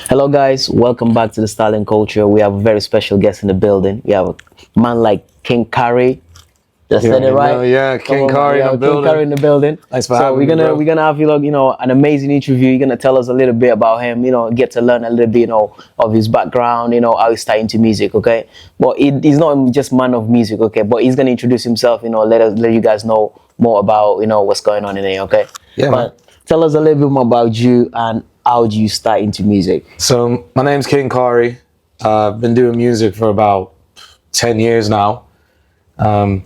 Hello guys, welcome back to the Style and Culture. We have a very special guest in the building. We have a man like King Kari. Just said it right. Yeah, King Kari in the building. King Kari in the building. Thanks for having me, we're gonna have an amazing interview. You're gonna tell us a little bit about him. Get to learn a little bit, of his background. How he started into music. Okay, but he's not just man of music. Okay, but he's gonna introduce himself. Let you guys know more about what's going on in there. Okay. Yeah, but man. Tell us a little bit more about you and how did you start into music? So my name's King Kari. I've been doing music for about 10 years now. But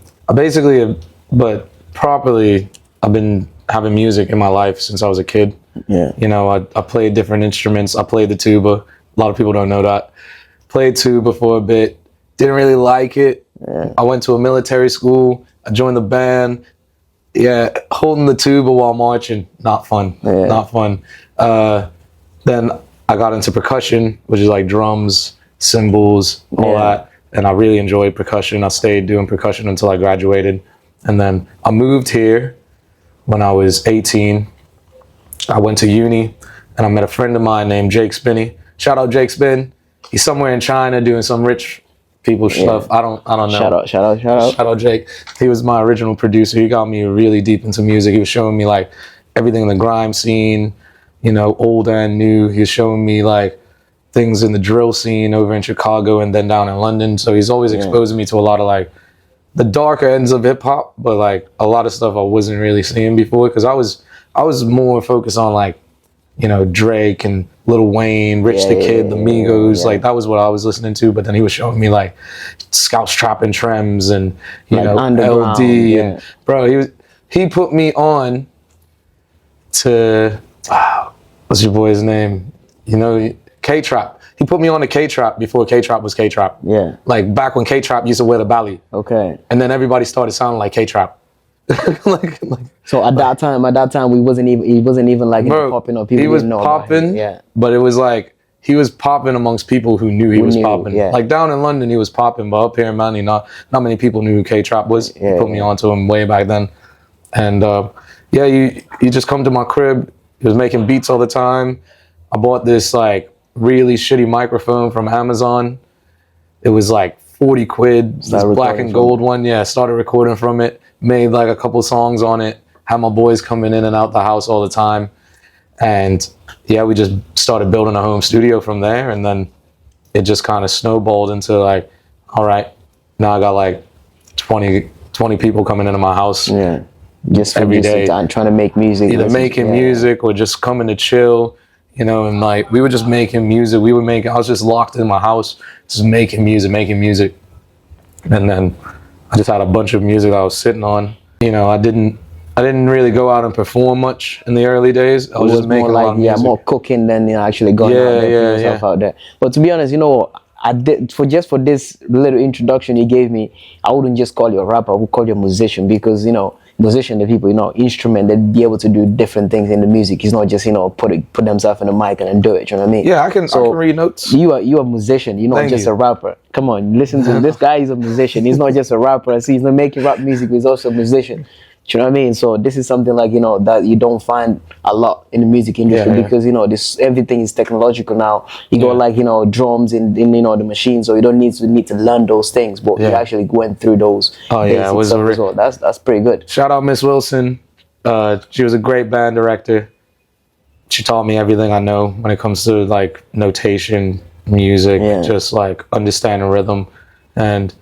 properly, I've been having music in my life since I was a kid. Yeah. I played different instruments. I played the tuba. A lot of people don't know that. Played tuba for a bit. Didn't really like it. Yeah. I went to a military school. I joined the band. Yeah, holding the tuba while marching, not fun. Yeah. Not fun. Then I got into percussion, which is like drums, cymbals, all that. And I really enjoyed percussion. I stayed doing percussion until I graduated. And then I moved here when I was 18. I went to uni and I met a friend of mine named Jake Spinney. Shout out Jake Spin. He's somewhere in China doing some rich people stuff. I don't know. Shout out. Shout out Jake. He was my original producer. He got me really deep into music. He was showing me like everything in the grime scene, old and new. He was showing me like things in the drill scene over in Chicago and then down in London. So he's always exposing me to a lot of like the darker ends of hip hop, but like a lot of stuff I wasn't really seeing before because I was more focused on like Drake and Lil Wayne, Rich the Kid, the Migos, like that was what I was listening to. But then he was showing me like Scouts Trapping Trems and LD and bro, he put me on to what's your boy's name? K-Trap. He put me on to K-Trap before K-Trap was K-Trap. Yeah. Like back when K-Trap used to wear the belly. Okay. And then everybody started sounding like K-Trap. So at that time, he wasn't even like popping or people didn't know popping, about him. Yeah. But it was like he was popping amongst people who knew he was popping. Yeah. Like down in London, he was popping, but up here in Manly, not many people knew who K-Trap was. Yeah, he put me onto him way back then, and you just come to my crib. He was making beats all the time. I bought this like really shitty microphone from Amazon. It was like 40 quid. This black and gold one. Yeah, started recording from it. Made like a couple songs on it. Had my boys coming in and out the house all the time. And yeah, we just started building a home studio from there. And then it just kind of snowballed into like, all right, now I got like 20 people coming into my house. Yeah. Just every day. Trying to make music. Either making music or just coming to chill. And like we were just making music. I was just locked in my house, just making music. And then I just had a bunch of music I was sitting on. I didn't really go out and perform much in the early days. I was just making more like more cooking than actually going out there, putting yourself out there. But to be honest, I did for this little introduction you gave me, I wouldn't just call you a rapper. I would call you a musician because musician, the people, instrument, they'd be able to do different things in the music. It's not just, put themselves in the mic and then do it. You know what I mean? Yeah, I can read notes. You are a musician. You're not just a rapper. Come on, listen to this guy. He's a musician. He's not just a rapper. See, he's not making rap music. He's also a musician. Do you know what I mean? So this is something like, that you don't find a lot in the music industry because, everything is technological now. You got like, drums in the machine. So you don't need to learn those things, but you actually went through those. Oh yeah, it was that's pretty good. Shout out Miss Wilson. She was a great band director. She taught me everything I know when it comes to like notation, music, just like understanding rhythm. And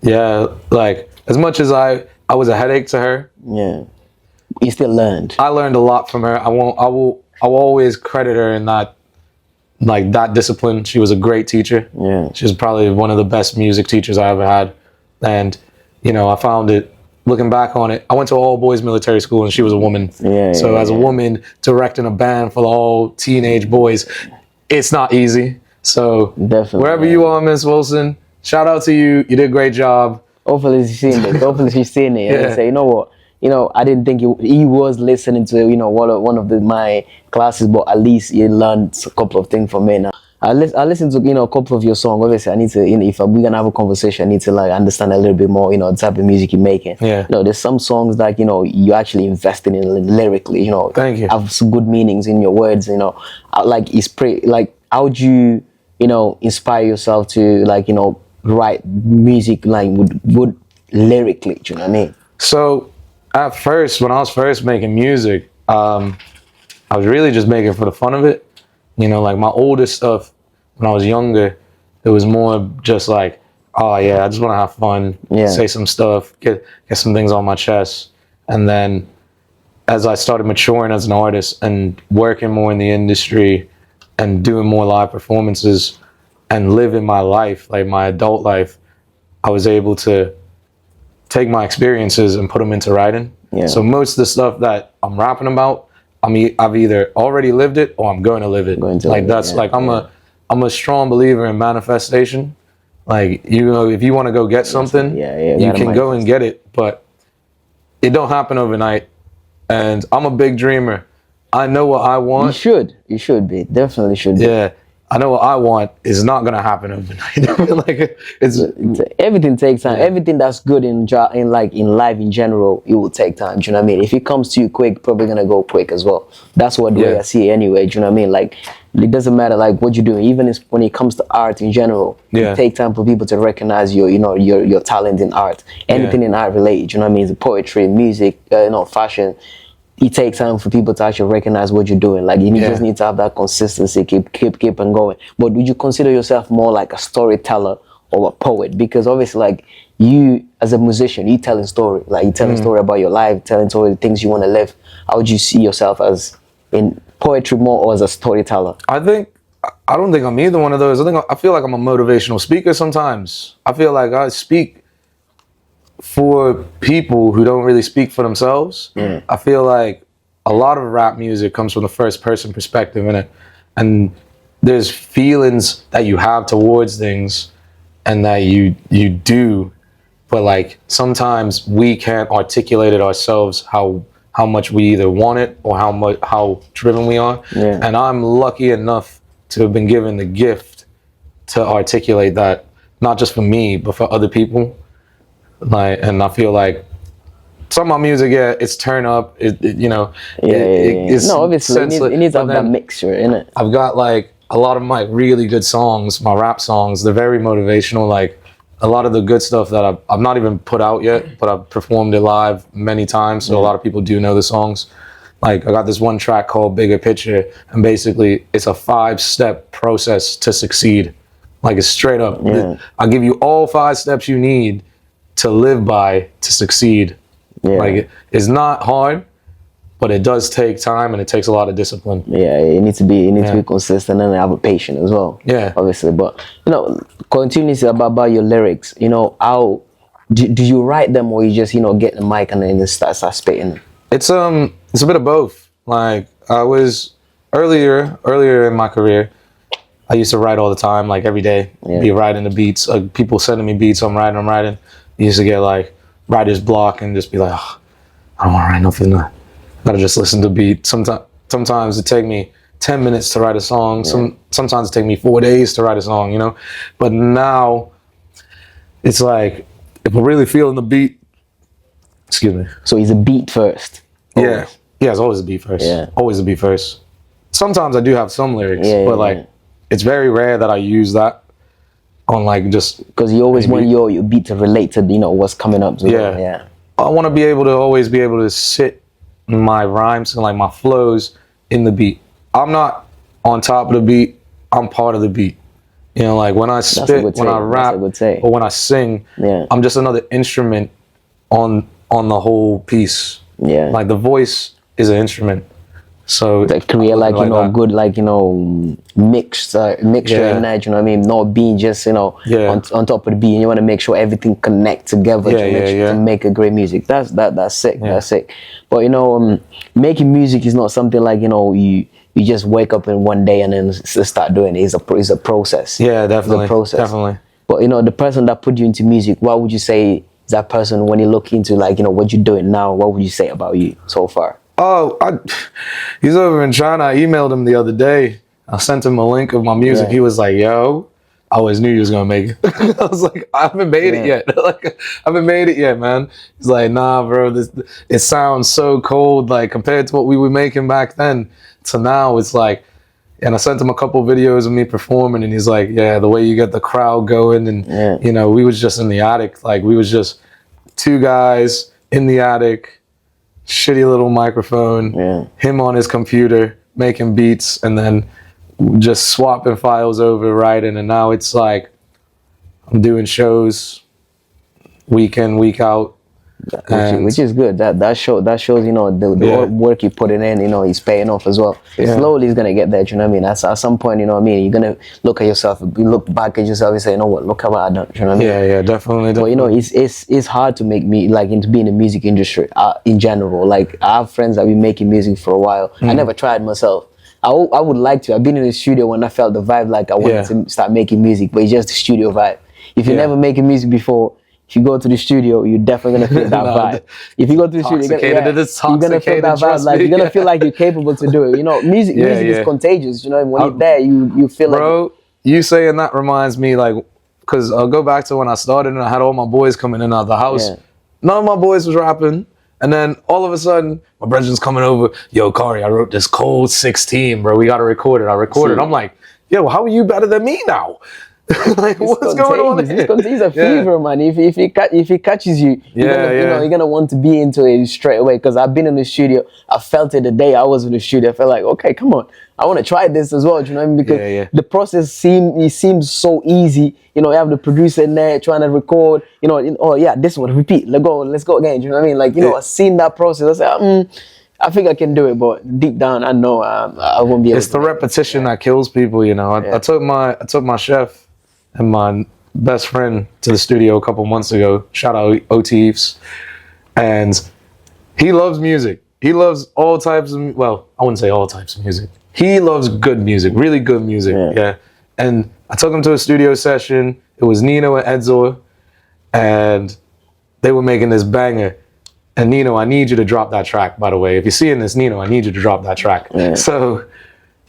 yeah, like as much as I was a headache to her. Yeah. You still learned. I learned a lot from her. I will always credit her in that discipline. She was a great teacher. Yeah. She was probably one of the best music teachers I ever had. And, I found it, looking back on it, I went to all boys military school and she was a woman. So as a woman directing a band for all teenage boys, it's not easy. So definitely, wherever you are, Miss Wilson, shout out to you. You did a great job. Hopefully she's seen it. Hopefully she's seen it. And say, you know what? I didn't think he was listening to one of my classes, but at least he learned a couple of things from me. Now I listened to a couple of your songs. Obviously, I need to if we're gonna have a conversation, I need to like understand a little bit more. The type of music you're making. Yeah. There's some songs that you actually invested in lyrically. Thank you. Have some good meanings in your words. Like it's pretty like. how would you, inspire yourself to like, write music like would lyrically? Do you know what I mean? So at first, when I was first making music, I was really just making it for the fun of it. Like my oldest stuff when I was younger, it was more just like, oh yeah, I just want to have fun, say some stuff, get some things on my chest. And then as I started maturing as an artist and working more in the industry and doing more live performances and living my life, like my adult life, I was able to take my experiences and put them into writing. Yeah. So most of the stuff that I'm rapping about, I've either already lived it or I'm going to live it. I'm a strong believer in manifestation. Like, if you want to go get something, you can go and get it, but it don't happen overnight. And I'm a big dreamer. I know what I want. You should be. Definitely should be. Yeah. I know what I want is not going to happen overnight. Everything takes time. Yeah. Everything that's good in life in general, it will take time. Do you know what I mean? If it comes to you quick, probably going to go quick as well. That's what the way I see it anyway. Do you know what I mean? Like, it doesn't matter like what you're doing. Even when it comes to art in general, it takes time for people to recognize your talent in art. Anything in art related. Do you know what I mean? The poetry, music, fashion. It takes time for people to actually recognize what you're doing. Like, you just need to have that consistency, keep on going. But would you consider yourself more like a storyteller or a poet? Because obviously, like, you as a musician, you telling story. Like, you telling story about your life, telling story the things you want to live. How would you see yourself as in poetry more or as a storyteller? I don't think I'm either one of those. I feel like I'm a motivational speaker sometimes. I feel like I speak for people who don't really speak for themselves. I feel like a lot of rap music comes from the first person perspective in it, and there's feelings that you have towards things and that you do, but like sometimes we can't articulate it ourselves how much we either want it or how driven we are. And I'm lucky enough to have been given the gift to articulate that, not just for me but for other people. Like, and I feel like some of my music, it's turn up. It's no, obviously it needs to have that mixture in it. I've got like a lot of my really good songs, my rap songs. They're very motivational. Like a lot of the good stuff that I've not even put out yet, but I've performed it live many times, so a lot of people do know the songs. Like I got this one track called Bigger Picture, and basically it's a 5-step process to succeed. Like it's straight up. I'll give you all 5 steps you need to live by to succeed. Like it's not hard, but it does take time and it takes a lot of discipline. It needs to be consistent and have a patience as well. Obviously. But continuously about your lyrics, how do you write them, or you just get the mic and then start spitting? It's a bit of both. Like I was earlier in my career, I used to write all the time, like every day. Be writing the beats, people sending me beats, I'm writing. I used to get like writer's block and just be like, oh, I don't want to write nothing. I gotta just listen to beat. Sometimes it take me 10 minutes to write a song. Sometimes it take me 4 days to write a song, But now it's like, if I'm really feeling the beat, excuse me. So he's a beat first. Always. Yeah, it's always a beat first. Always a beat first. Sometimes I do have some lyrics, but like, it's very rare that I use that on like just because you always want your beat to relate to what's coming up. So I want to always be able to sit my rhymes and like my flows in the beat. I'm not on top of the beat. I'm part of the beat. Like when I spit, when I rap, or when I sing, I'm just another instrument on the whole piece. Like the voice is an instrument. So to create like good mixture in that, you know what I mean? Not being just on top of the beat. You want to make sure everything connect together to make a great music. That's sick. That's sick. But making music is not something like you just wake up in one day and then start doing it. It's a process. Yeah, definitely. It's a process. Definitely. But the person that put you into music, what would you say is that person when you look into what you're doing now? What would you say about you so far? Oh, he's over in China. I emailed him the other day. I sent him a link of my music. He was like, yo, I always knew you was going to make it. I was like, I haven't made it yet. I haven't made it yet, man. He's like, nah, bro, it sounds so cold. Like compared to what we were making back then to now, it's like, And I sent him a couple videos of me performing, and he's like, yeah, the way you get the crowd going. And, you know, we was just in the attic. Like, we was just two guys in the attic, shitty little microphone, him on his computer, making beats, and then just swapping files over, writing. And now it's like, I'm doing shows week in, week out. Which is good. That shows, you know, the work you put in, you know, is paying off as well. Slowly it's gonna get there, you know what I mean? At some point, you know what I mean, you're gonna look at yourself, you look back at yourself and say, you know what, look how I done, you know what I mean? Yeah, definitely. But you know, it's hard to make me like into being in the music industry in general. Like, I have friends that been making music for a while. I never tried myself. I would like to. I've been in the studio when I felt the vibe, like I wanted to start making music, but it's just the studio vibe. If you're never making music before, if you go to the studio, you're definitely gonna feel that vibe. If you go to the studio, you're gonna feel that vibe. Like, you're gonna feel like you're capable to do it. You know, music is contagious. You know, when you're there, you feel like. Bro, you saying that reminds me, like, because I'll go back to when I started and I had all my boys coming in and out of the house. None of my boys was rapping. And then all of a sudden, my brethren's coming over. Yo, Kari, I wrote this cold 16, bro. We got to record it. I recorded. I'm like, yo, how are you better than me now? Like, what's going on here? It's a fever, man. If he catches you, you're gonna want to be into it straight away. Because I've been in the studio, I felt it the day I was in the studio. I felt like, okay, come on, I want to try this as well. Do you know what I mean? Because the process seems so easy. You know, you have the producer in there trying to record. You know, oh yeah, this one, repeat, let's go again. Do you know what I mean? Like, you know, I've seen that process. I said, I think I can do it, but deep down, I know I won't be able. It's the repetition that kills people. You know, I took my chef and my best friend to the studio a couple months ago. Shout out O'Teefs. And he loves music. He loves all types of, well, I wouldn't say all types of music. He loves good music, really good music. Yeah. And I took him to a studio session. It was Nino and Edzor. And they were making this banger. And Nino, I need you to drop that track, by the way. If you're seeing this, Nino, I need you to drop that track. So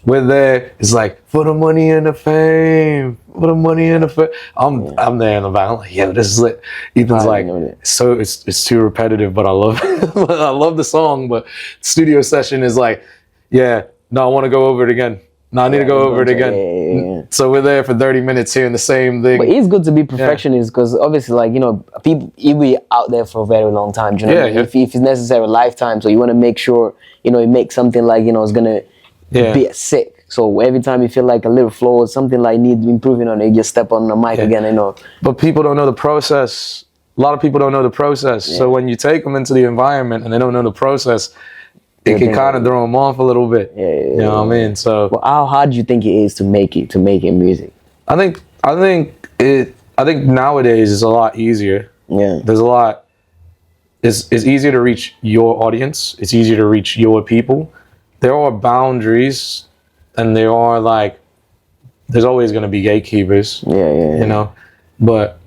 we're there. It's like, for the money and the fame, for the money and the fame. I'm there in the back. I'm like, yeah, this is lit. Ethan's like, so it's too repetitive, but I love it. I love the song. But studio session is like, I want to go over it again. No, I need to go over it again. So we're there for 30 minutes hearing the same thing. But it's good to be perfectionist because obviously, like, you know, people, you'll be out there for a very long time. Do you know what I mean? If it's necessary, a lifetime. So you want to make sure, you know, you make something like, you know, it's going to be sick. So every time you feel like a little flaw or something like need improving on it, you just step on the mic again, you know. But people don't know the process. A lot of people don't know the process. So when you take them into the environment and they don't know the process, it can kind of throw them off a little bit. You know what I mean? So, well, how hard do you think it is to make it music? I think nowadays it's a lot easier. There's a lot. It's easier to reach your audience. It's easier to reach your people. There are boundaries, and there are like, there's always going to be gatekeepers. You know, but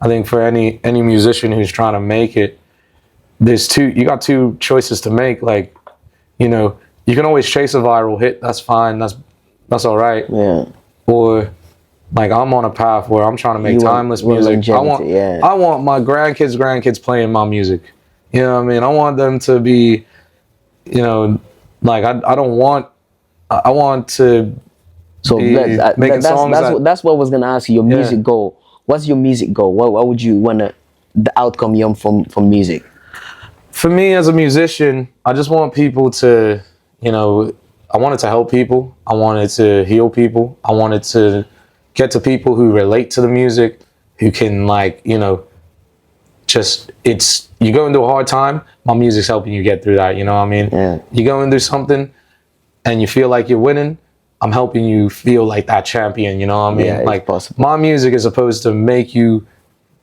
I think for any musician who's trying to make it, you got two choices to make. Like, you know, you can always chase a viral hit. That's fine. That's all right. Or like, I'm on a path where I'm trying to make timeless music. I want my grandkids playing my music. You know what I mean? I want them to be, you know, like, I want to making songs. That's what I was gonna ask you. Your music goal. What's your music goal? What would you wanna the outcome from music? For me as a musician, I just want people to, you know, I wanted to help people. I wanted to heal people. I wanted to get to people who relate to the music, who can, like, you know, you go into a hard time, my music's helping you get through that, you know what I mean? You go into something and you feel like you're winning, I'm helping you feel like that champion, you know what I mean? Like, my music is supposed to make you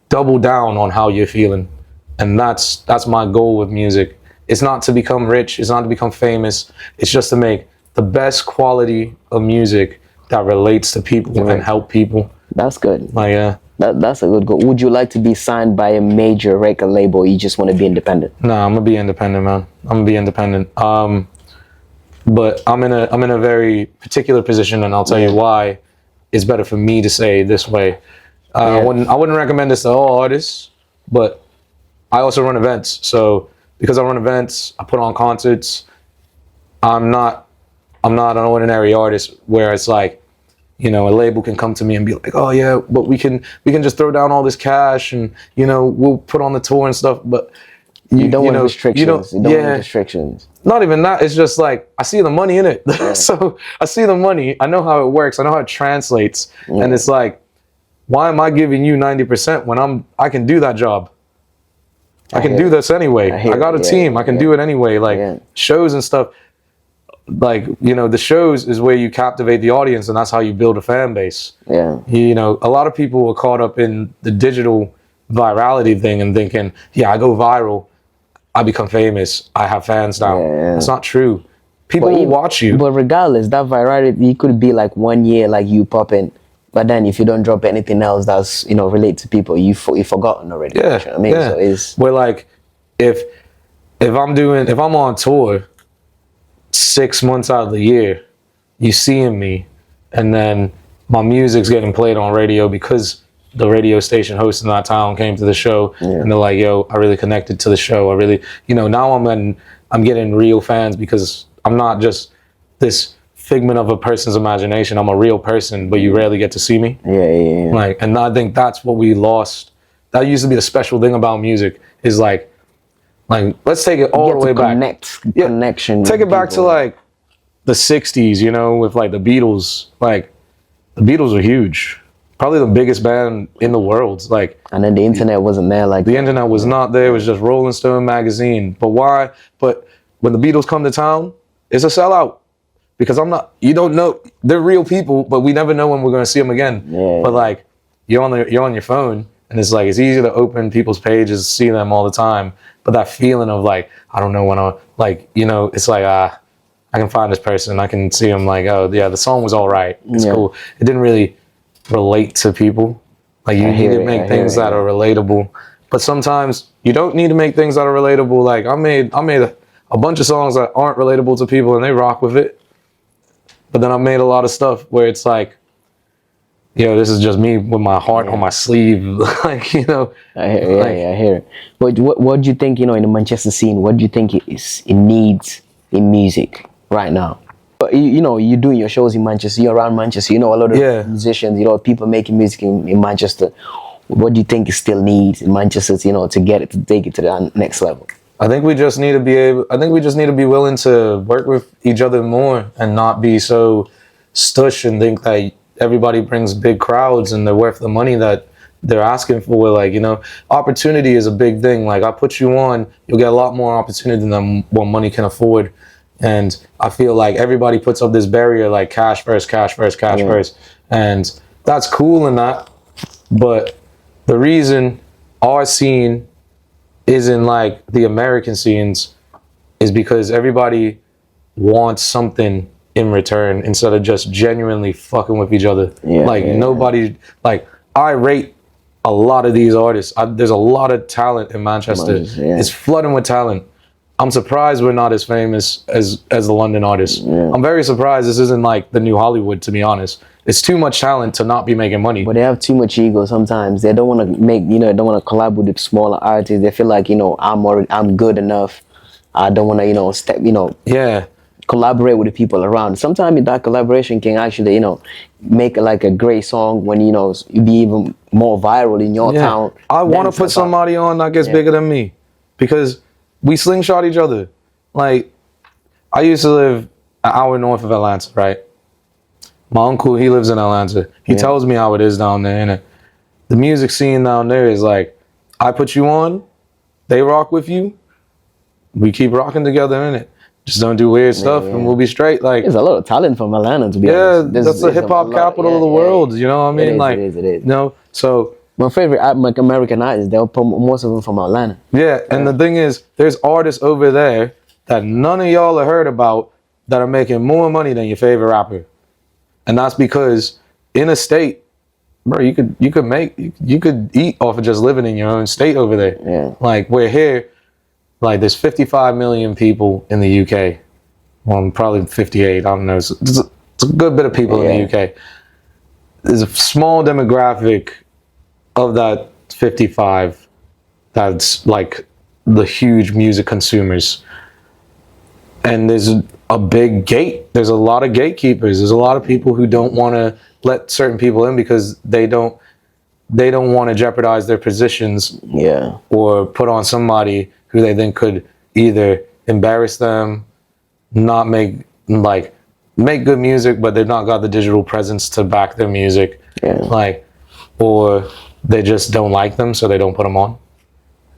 double down on how you're feeling. And that's my goal with music. It's not to become rich. It's not to become famous. It's just to make the best quality of music that relates to people and help people. That's good. Like, that's a good goal. Would you like to be signed by a major record label, or you just want to be independent? No, I'm gonna be independent, man. I'm gonna be independent. But I'm in a very particular position, and I'll tell you why. It's better for me to say it this way. I wouldn't recommend this to all artists, but I also run events. So because I run events, I put on concerts. I'm not I'm not an ordinary artist where it's like, you know, a label can come to me and be like, oh yeah, but we can just throw down all this cash and, you know, we'll put on the tour and stuff. But you don't want know, restrictions. You don't want restrictions. Not even that. It's just like, I see the money in it. Yeah. So I see the money. I know how it works. I know how it translates. Yeah. And it's like, why am I giving you 90% when I can do that job? I can do this anyway. I got a team. I can do it anyway. Like shows and stuff. Like, you know, the shows is where you captivate the audience, and that's how you build a fan base. Yeah. You know, a lot of people are caught up in the digital virality thing and thinking, yeah, I go viral, I become famous, I have fans now. Yeah. It's not true. People will watch you. But regardless, that virality, it could be like 1 year, like you popping. But then if you don't drop anything else that's, you know, related to people, you've forgotten already. Yeah. You know what I mean? Yeah. So it's... Where like, if I'm on tour 6 months out of the year, you seeing me, and then my music's getting played on radio because the radio station host in that town came to the show, and they're like, yo, I really connected to the show. I really, you know, now I'm getting real fans because I'm not just this figment of a person's imagination. I'm a real person, but you rarely get to see me. Yeah. Like, and I think that's what we lost. That used to be the special thing about music, is like let's take it all the way back. Connection. Take it back to like the 60s, you know, with like the Beatles. Like, the Beatles were huge. Probably the biggest band in the world. Like, and then the internet wasn't there. Like, the internet was not there. It was just Rolling Stone magazine. But why? But when the Beatles come to town, it's a sellout. Because you don't know, they're real people, but we never know when we're going to see them again. Yeah. But like, you're on your phone, and it's like, it's easy to open people's pages, see them all the time. But that feeling of like, I don't know when like, you know, it's like, I can find this person, I can see them, like, oh yeah, the song was all right. It's cool. It didn't really relate to people. Like, you need to make things that are relatable. But sometimes you don't need to make things that are relatable. Like, I made a bunch of songs that aren't relatable to people, and they rock with it. But then I've made a lot of stuff where it's like, you know, this is just me with my heart on my sleeve. Like, you know. I hear it. But what do you think, you know, in the Manchester scene, what do you think it needs in music right now? But you know, you're doing your shows in Manchester, you're around Manchester, you know, a lot of musicians, you know, people making music in Manchester. What do you think it still needs in Manchester, you know, to take it to the next level? I think we just need to be willing to work with each other more, and not be so stush and think that everybody brings big crowds and they're worth the money that they're asking for. Like, you know, opportunity is a big thing. Like, I put you on, you'll get a lot more opportunity than what money can afford. And I feel like everybody puts up this barrier, like cash first. And that's cool and that. But the reason our scene isn't like the American scenes is because everybody wants something in return instead of just genuinely fucking with each other. Nobody, like, I rate a lot of these artists. There's a lot of talent in Manchester. It's flooding with talent. I'm surprised we're not as famous as the London artists. I'm very surprised this isn't like the new Hollywood, to be honest. It's too much talent to not be making money. But they have too much ego sometimes. They don't want to don't want to collab with the smaller artists. They feel like, you know, I'm good enough. I don't want to, you know, collaborate with the people around. Sometimes that collaboration can actually, you know, make like a great song when, you know, you be even more viral in your town. I want to put somebody on that gets bigger than me, because we slingshot each other. Like, I used to live an hour north of Atlanta, right? My uncle, he lives in Atlanta. He tells me how it is down there, and the music scene down there is like, I put you on, they rock with you, we keep rocking together, innit? Just don't do weird stuff, and we'll be straight. Like, there's a lot of talent from Atlanta, to be honest. That's the hip hop capital of the world. You know what I mean? It is. You know, so my favorite American artists, most of them from Atlanta. Yeah, and the thing is, there's artists over there that none of y'all have heard about that are making more money than your favorite rapper, and that's because in a state, bro, you could eat off of just living in your own state over there. Yeah, like, we're here. Like, there's 55 million people in the UK. Well, probably 58. I don't know. It's a good bit of people in the UK. There's a small demographic of that 55 that's like the huge music consumers. And there's a big gate. There's a lot of gatekeepers. There's a lot of people who don't want to let certain people in because they don't want to jeopardize their positions, or put on somebody who they think could either embarrass them, not make good music, but they've not got the digital presence to back their music, or they just don't like them, so they don't put them on.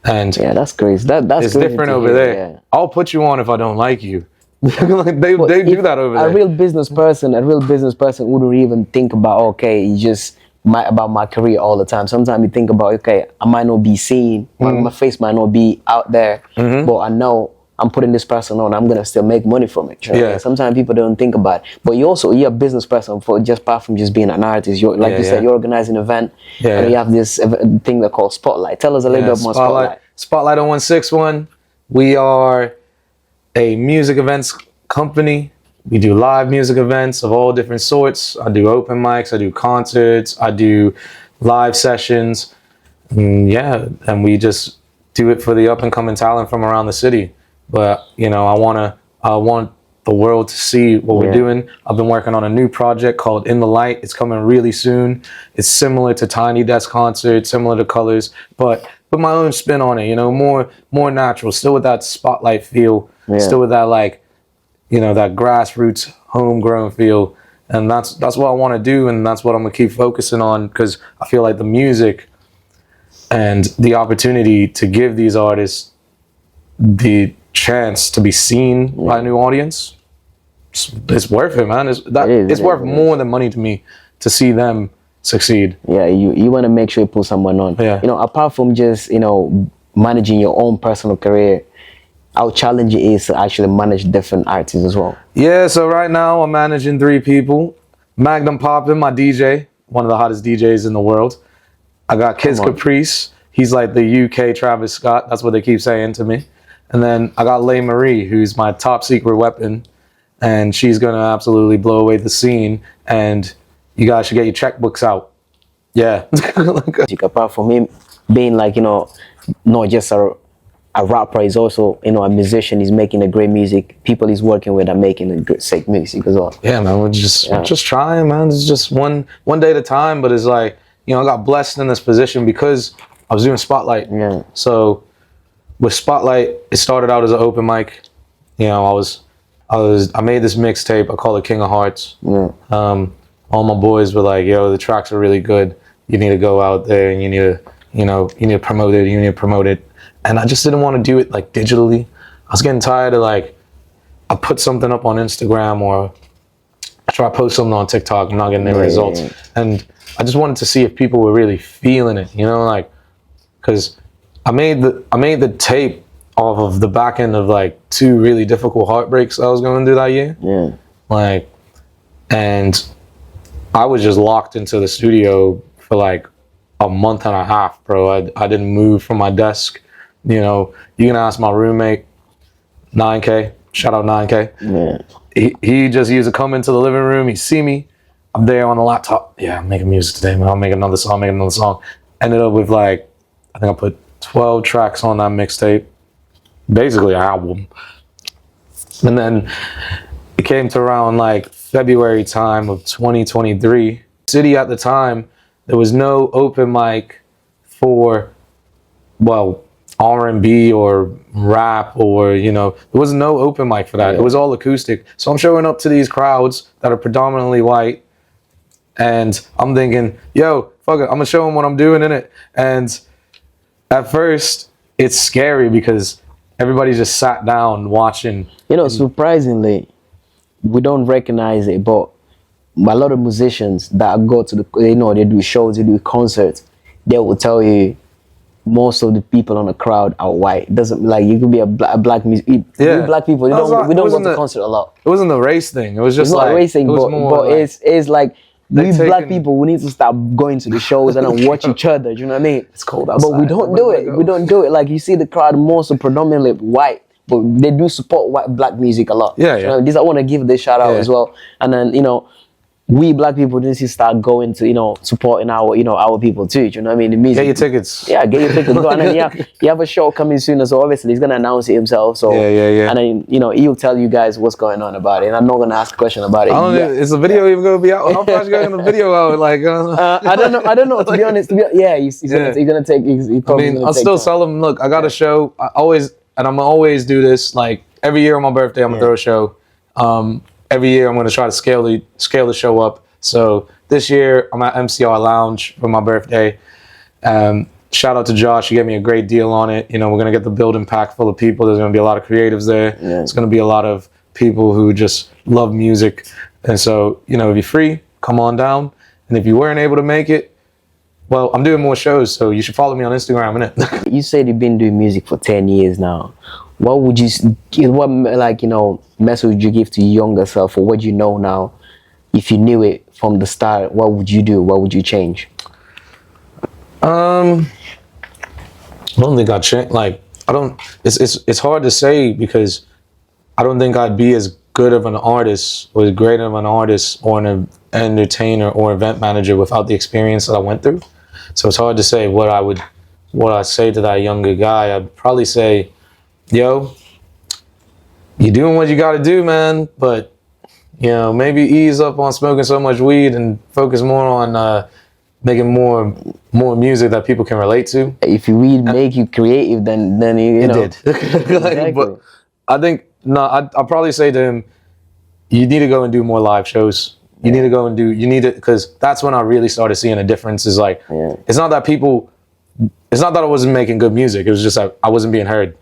And that's crazy. That's it's different over there. Yeah. I'll put you on if I don't like you. Like they do that over there. A real business person wouldn't even think about about my career all the time. Sometimes you think about, okay, I might not be seen, my face might not be out there, but I know I'm putting this person on, I'm gonna still make money from it. You know? Sometimes people don't think about it. But you're a business person apart from just being an artist. You're you said, you're organizing an event, and you have this thing they call Spotlight. Tell us a little bit more Spotlight. Spotlight 0161. We are a music events company. We do live music events of all different sorts. I do open mics, I do concerts, I do live sessions. And we just do it for the up and coming talent from around the city. But, I want the world to see what we're doing. I've been working on a new project called In the Light. It's coming really soon. It's similar to Tiny Desk Concert, similar to Colors, but put my own spin on it, more natural, still with that Spotlight feel, still with that that grassroots homegrown feel. And that's what I want to do, and that's what I'm gonna keep focusing on, because I feel like the music and the opportunity to give these artists the chance to be seen by a new audience, it's worth it, man. It's worth more than money to me to see them succeed. You want to make sure you put someone on. Apart from just managing your own personal career, how challenging it is to actually manage different artists as well. So right now I'm managing 3 people. Magnum Poppin', my DJ, one of the hottest DJs in the world. I got Kids Caprice. He's like the UK Travis Scott. That's what they keep saying to me. And then I got Lay Marie, who's my top secret weapon, and she's gonna absolutely blow away the scene. And you guys should get your checkbooks out. Apart from him being not just a rapper, he's also a musician. He's making a great music. People he's working with are making a good sick music as well. Man, we're just trying, man. It's just one day at a time. But it's like, I got blessed in this position because I was doing Spotlight. So with Spotlight, it started out as an open mic. I made this mixtape. I call it King of Hearts. All my boys were like, "Yo, the tracks are really good. You need to go out there and you need to promote it. You need to promote it." And I just didn't want to do it digitally. I was getting tired of I put something up on Instagram or I try to post something on TikTok. I'm not getting any results. And I just wanted to see if people were really feeling it. Because I made the tape off of the back end of 2 really difficult heartbreaks I was going through that year. And I was just locked into the studio for a month and a half, bro. I didn't move from my desk. You can ask my roommate, 9K, shout out 9K. He just used to come into the living room, he'd see me, I'm there on the laptop. I'm making music today, man. I'll make another song. Ended up with I think I put 12 tracks on that mixtape, basically an album. And then it came to around February time of 2023. City at the time, there was no open mic for, R&B or rap or, there was no open mic for that. It was all acoustic. So I'm showing up to these crowds that are predominantly white, and I'm thinking, yo, fuck it, I'm gonna show them what I'm doing in it. And at first, it's scary because everybody just sat down watching. Surprisingly, we don't recognize it, but a lot of musicians that go to they do shows, they do concerts, they will tell you most of the people on the crowd are white. It doesn't you could be a black music. Black people, we don't go to concert a lot. It wasn't the race thing. It was just not a race thing, but it's like we black people, we need to stop going to the shows and then watch each other. Do you know what I mean? It's cold outside. But we don't do it. We don't do it. You see the crowd most predominantly white, but they do support black music a lot. These I want to give this shout out as well. And then we black people need to start going to, supporting our, our people too. Do you know what I mean? The music. Get your tickets. Yeah, get your tickets. Go. And then you have a show coming soon, so obviously he's gonna announce it himself. So yeah. And then he'll tell you guys what's going on about it. And I'm not gonna ask a question about it. I don't know. Is the video even gonna be out? How far is getting the video out? Like, I don't know. To be honest, he's gonna take. I'll still tell him. Look, I got a show. I'm always do this. Like every year on my birthday, I'm gonna throw a show. Every year I'm gonna try to scale the show up. So this year I'm at MCR Lounge for my birthday. Shout out to Josh. He gave me a great deal on it. We're gonna get the building packed full of people. There's gonna be a lot of creatives there. Yeah. It's gonna be a lot of people who just love music. And so, if you're free, come on down. And if you weren't able to make it, well, I'm doing more shows, so you should follow me on Instagram, innit? You said you've been doing music for 10 years now. What would you, message would you give to your younger self, or what you know now? If you knew it from the start, what would you do? What would you change? I don't think I'd change. It's hard to say because I don't think I'd be as good of an artist or as great of an artist or an entertainer or event manager without the experience that I went through. So it's hard to say what I say to that younger guy. I'd probably say, yo, you're doing what you got to do, man, but maybe ease up on smoking so much weed and focus more on making more music that people can relate to. If you really make you creative, then you know. It did. Exactly. But I think I'll probably say to him, you need to go and do more live shows. You need to go and because that's when I really started seeing a difference. Is like, it's not that I wasn't making good music. It was just that I wasn't being heard.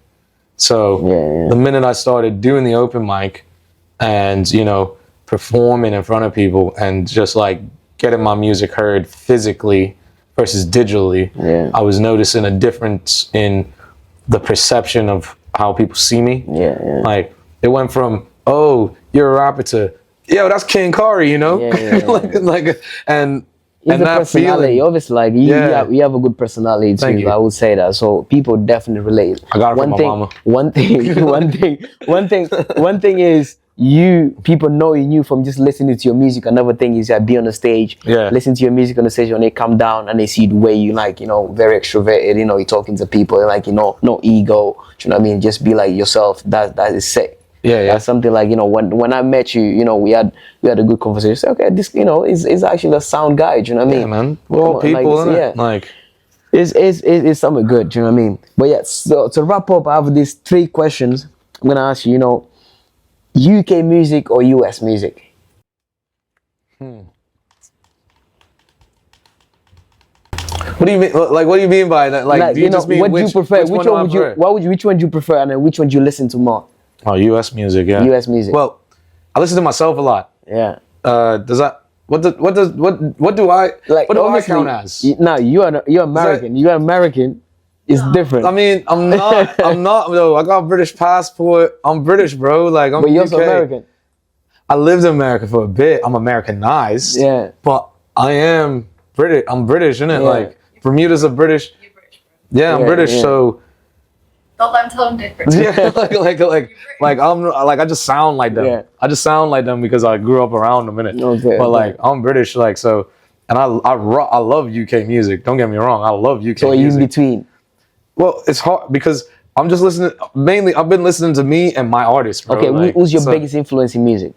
So the minute I started doing the open mic and, performing in front of people and just like getting my music heard physically versus digitally, I was noticing a difference in the perception of how people see me. Like it went from, oh, you're a rapper to, yo, that's King Kari, and that personality, feeling. obviously, like you have a good personality too. Thank you. I would say that. So people definitely relate. I got it from my mama. One thing is people know you from just listening to your music. Another thing is be on the stage, listen to your music on the stage, and they come down and they see the way you very extroverted. You're talking to people, no ego. Do you know what I mean? Just be like yourself. That is sick. That's something like when I met you, we had a good conversation. So, okay, this is actually a sound guy. Do you know what I mean? Yeah, man. Well, people, it's something good. Do you know what I mean? But yeah, so to wrap up, I have these 3 questions. I'm gonna ask you. UK music or US music? What do you mean? Like, what do you mean by that? Like do you just mean what do you prefer? Which one do you prefer, and then which one do you listen to more? Oh, US music, yeah. US music. Well, I listen to myself a lot. Yeah. Does that? What do I count as? You're American. You're American. It's different. I mean, I'm not. No, I got a British passport. I'm British, bro. Like I'm. But you're UK. also American. I lived in America for a bit. I'm Americanized. Yeah. But I am British. I'm British, innit? Yeah. Like Bermuda's a British. You're British, bro. Yeah, I'm British. Yeah. So. Don't let them tell them different. Yeah, I just sound like them. Yeah. I just sound like them because I grew up around them, innit? Okay. But I'm British, so, and I love UK music. Don't get me wrong, I love UK music. So in between. Well, it's hard because I'm just listening. Mainly, I've been listening to me and my artists. Bro. Okay, who's your biggest influence in music?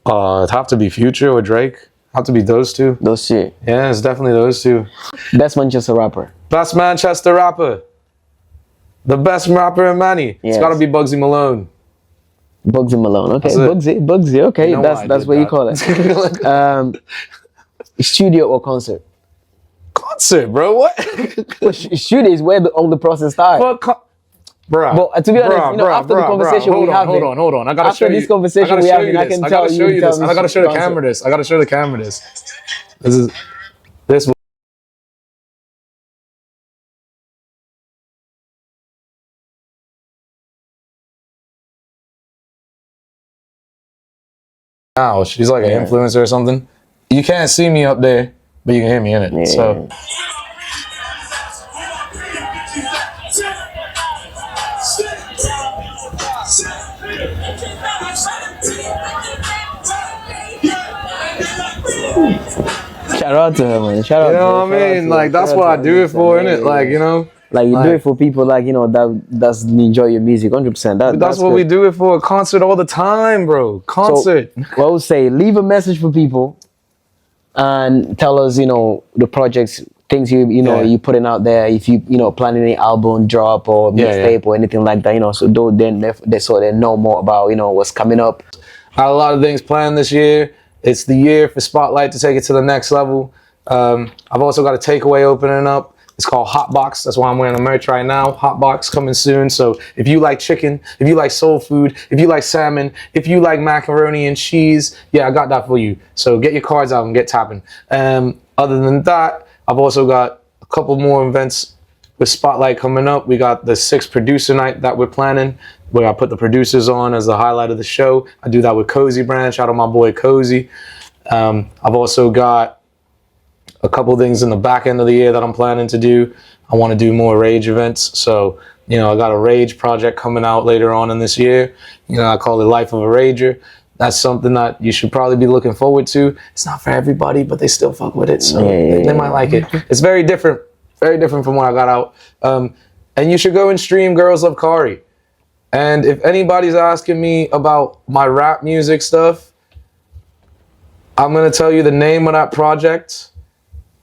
It'd have to be Future or Drake. Have to be those two. Those two. Yeah, it's definitely those two. Best Manchester rapper. Best Manchester rapper. The best rapper in Manny. Yes. It's got to be Bugsy Malone. Bugsy Malone. Okay, Bugsy. Okay, that's what you call it. Studio or concert? Concert, bro. What? Studio is where all the process starts. Bro, but to be honest, after the conversation we have, hold on. I gotta show you. After this conversation we have, I can tell you. I gotta show the camera this. I gotta show the camera this. This. Now she's like an influencer or something. You can't see me up there, but you can hear me in it. Yeah. So. Shout out to her, man. Shout out. You know to what I mean? Like that's what I do it for, innit? Like, you know. Like you do it for people like, you know, that's enjoy your music 100%. That's what we do it for. A concert all the time, bro. Concert. So, what I would say, leave a message for people and tell us, you know, the projects, things you know you putting out there. If you know planning any album drop or mixtape or anything like that, you know, so then they know more about, you know, what's coming up. I had a lot of things planned this year. It's the year for Spotlight to take it to the next level. I've also got a takeaway opening up. It's called Hotbox. That's why I'm wearing the merch right now. Hotbox coming soon. So if you like chicken, if you like soul food, if you like salmon, if you like macaroni and cheese, yeah, I got that for you. So get your cards out and get tapping. Other than that, I've also got a couple more events with Spotlight coming up. We got the 6th producer night that we're planning, where I put the producers on as the highlight of the show. I do that with Cozy Brand. Shout out my boy Cozy. I've also got a couple things in the back end of the year that I'm planning to do. I want to do more Rage events. So, you know, I got a Rage project coming out later on in this year. You know, I call it Life of a Rager. That's something that you should probably be looking forward to. It's not for everybody, but they still fuck with it. So they might like it. It's very different from what I got out. And you should go and stream Girls Love Kari. And if anybody's asking me about my rap music stuff, I'm going to tell you the name of that project.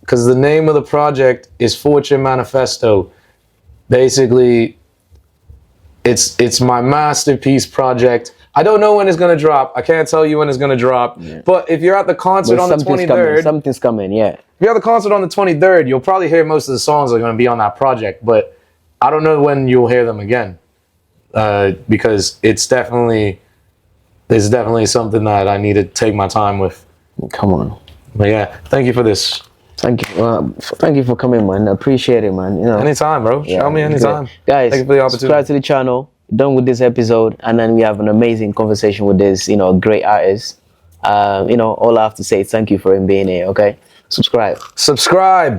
Because the name of the project is Fortune Manifesto. Basically, it's my masterpiece project. I don't know when it's going to drop. I can't tell you when it's going to drop. Yeah. But if you're at the concert on the 23rd... Something's coming, yeah. If you're at the concert on the 23rd, you'll probably hear most of the songs that are going to be on that project. But I don't know when you'll hear them again. Because it's definitely something that I need to take my time with. Come on. But yeah, thank you for this. Thank you for coming, man. I appreciate it, man. You know, anytime, bro. Show me anytime. Guys, thank you for the opportunity. Subscribe to the channel. Done with this episode, and then we have an amazing conversation with this, you know, great artist. You know, all I have to say is thank you for him being here. Okay, subscribe.